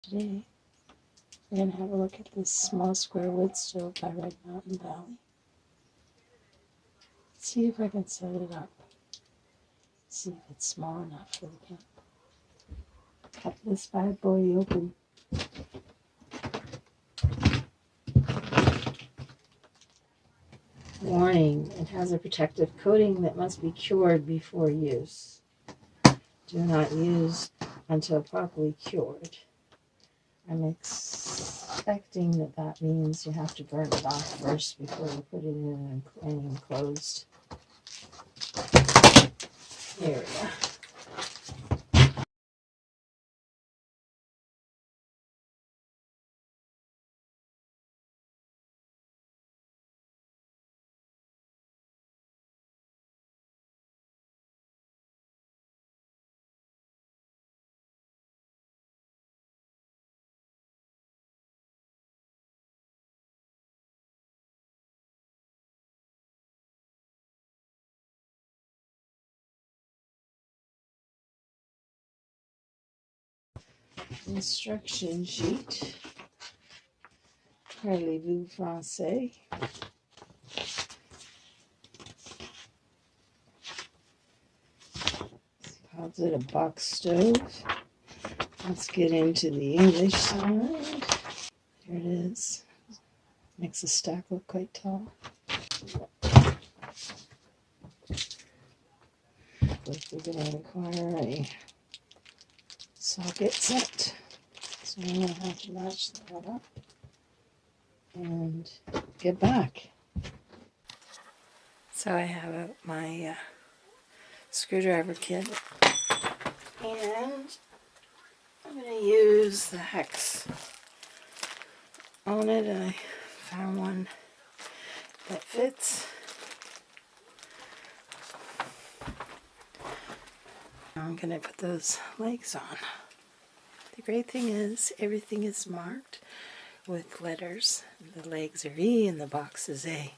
Today we're going to have a look at this small square wood stove by Red Mountain Valley. See if I can set it up. See if it's small enough for the camp. Cut this bad boy open. Warning, it has a protective coating that must be cured before use. Do not use until properly cured. I'm expecting that means you have to burn it off first before you put it in an enclosed area. Instruction sheet. Parlez-vous français? Calls it a box stove. Let's get into the English side. Here it is. Makes the stack look quite tall. First we're going to require a socket set. So I'm going to have to match that up and get back. So I have my screwdriver kit, and I'm going to use the hex on it. I found one that fits. I'm going to put those legs on. The great thing is everything is marked with letters. The legs are E and the box is A.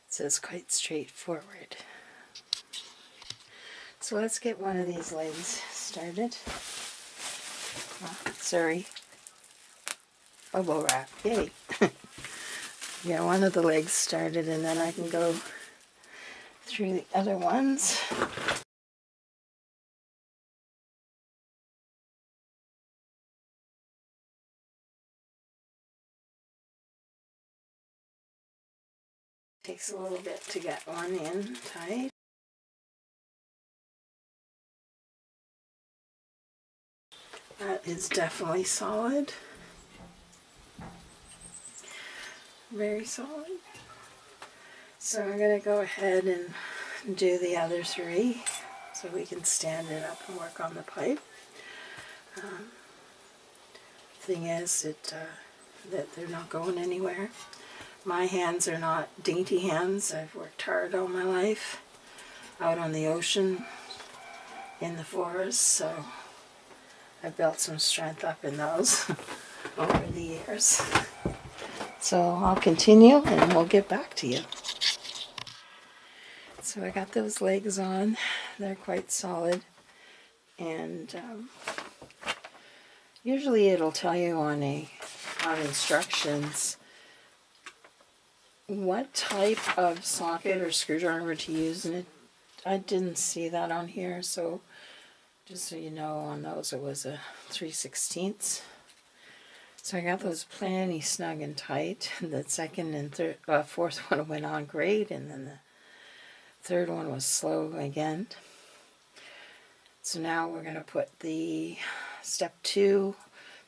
So it's quite straightforward. So let's get one of these legs started. Sorry. Bubble wrap. Yay. Yeah, one of the legs started, and then I can go through the other ones. Takes a little bit to get one in tight. That is definitely solid. Very solid. So I'm going to go ahead and do the other three so we can stand it up and work on the pipe. Thing is that they're not going anywhere. My hands are not dainty hands. I've worked hard all my life out on the ocean, in the forest, so I've built some strength up in those over the years. So I'll continue and we'll get back to you. So I got those legs on. They're quite solid, and usually it'll tell you on instructions what type of socket or screwdriver to use, and I didn't see that on here, so just so you know, on those it was a 3/16. So I got those plenty snug and tight. The second and fourth one went on great, and then the third one was slow again. So now we're going to put the step 2,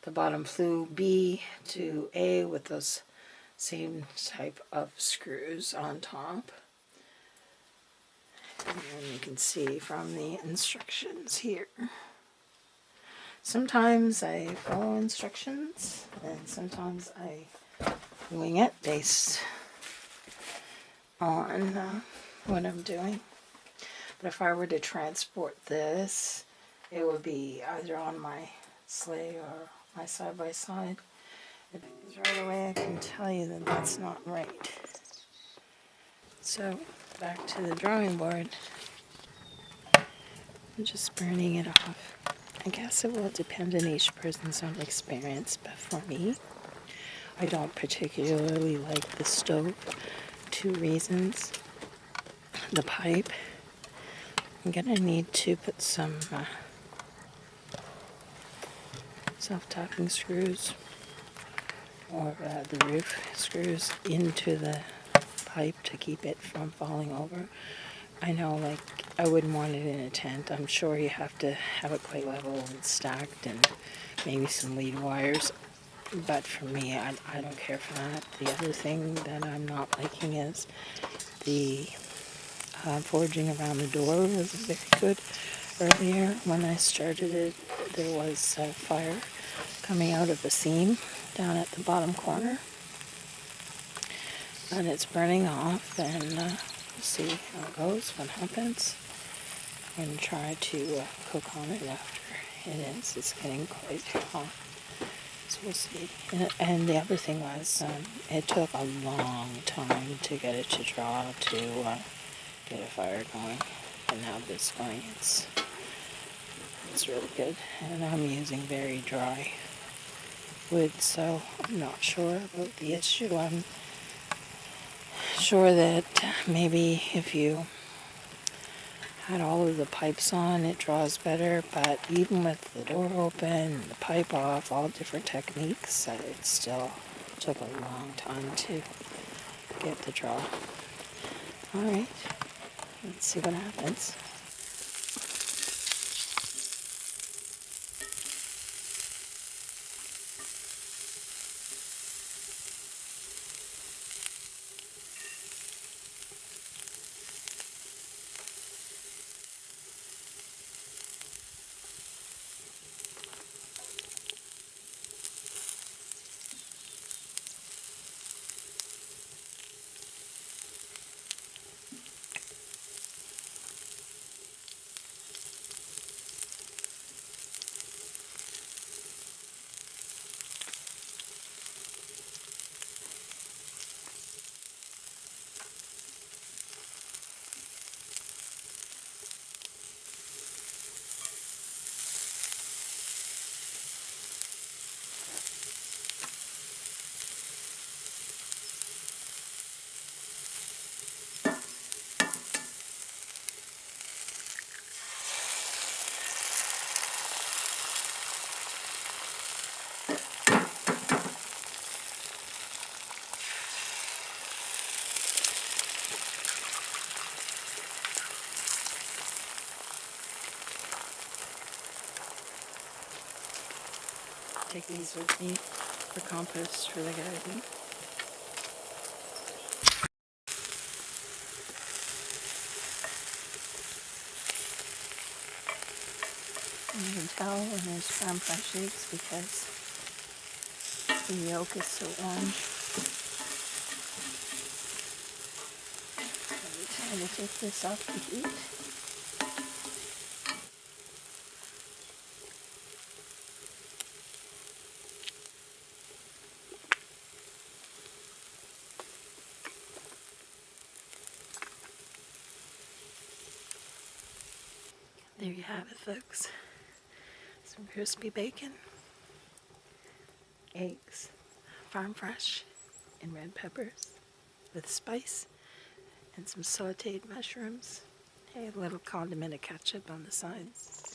the bottom flue B to A with those same type of screws on top. And you can see from the instructions here. Sometimes I follow instructions, and sometimes I wing it based on what I'm doing. But if I were to transport this, it would be either on my sleigh or my side-by-side. Right away I can tell you that that's not right. So back to the drawing board. I'm just burning it off. I guess it will depend on each person's own experience, but for me, I don't particularly like the stove. 2 reasons. The pipe, I'm gonna need to put some self-tapping screws or the roof screws into the pipe to keep it from falling over. I know, like, I wouldn't want it in a tent. I'm sure you have to have it quite level and stacked and maybe some lead wires. But for me, I don't care for that. The other thing that I'm not liking is the forging around the door was very good. Earlier, when I started it, there was fire coming out of the seam down at the bottom corner. And it's burning off, and we'll see how it goes, what happens. I'm going to try to cook on it after it is. It's getting quite hot. So we'll see. And the other thing was, it took a long time to get it to draw to get a fire going. And now this going, it's really good. And I'm using very dry wood, so I'm not sure about the issue. I'm sure that maybe if you had all of the pipes on, it draws better, but even with the door open, the pipe off, all different techniques, it still took a long time to get the draw. Alright, let's see what happens. Take these with me for compost for the garden. And you can tell when there's farm fresh eggs because the yolk is so orange. I'm going to take this off the heat. There you have it, folks. Some crispy bacon, eggs, farm fresh, and red peppers with spice, and some sauteed mushrooms. Hey, a little condiment of ketchup on the sides.